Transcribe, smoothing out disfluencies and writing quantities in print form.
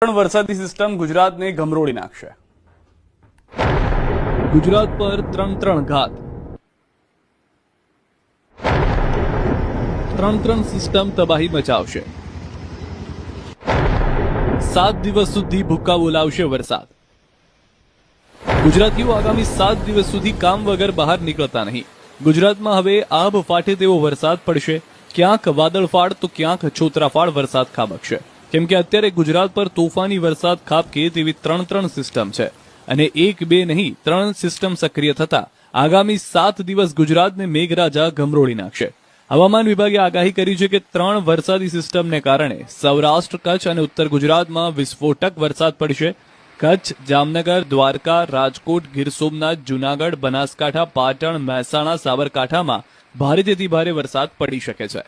વરસાદી સિસ્ટમ ગુજરાતને ગમરોળી નાખશે। ગુજરાત પર ત્રણ ઘાત। ત્રણ સિસ્ટમ તબાહી મચાવશે। 7 દિવસ સુધી ભૂક્કા બોલાવશે વરસાદ। ગુજરાતીઓ આગામી 7 દિવસ સુધી કામ વગર બહાર નીકળતા નહીં। ગુજરાતમાં હવે આભ ફાટે તેવો વરસાદ પડશે। ક્યાંક વાદળફાડ તો ક્યાંક છોતરાફાડ વરસાદ ખાબકશે। કેમ કે અત્યારે ગુજરાત પર તોફાની વરસાદ ખાબકે તેવી ત્રણ સિસ્ટમ છે અને 1-2 નહીં 3 સિસ્ટમ સક્રિય થતા આગામી 7 દિવસ ગુજરાતને મેઘરાજા ગમરોળી નાખશે। હવામાન વિભાગે આગાહી કરી છે કે 3 વરસાદી સિસ્ટમને કારણે સૌરાષ્ટ્ર, કચ્છ અને ઉત્તર ગુજરાતમાં વિસ્ફોટક વરસાદ પડશે। કચ્છ, જામનગર, દ્વારકા, રાજકોટ, ગીર સોમનાથ, જૂનાગઢ, બનાસકાંઠા, પાટણ, મહેસાણા, સાબરકાંઠામાં ભારેથી ભારે વરસાદ પડી શકે છે।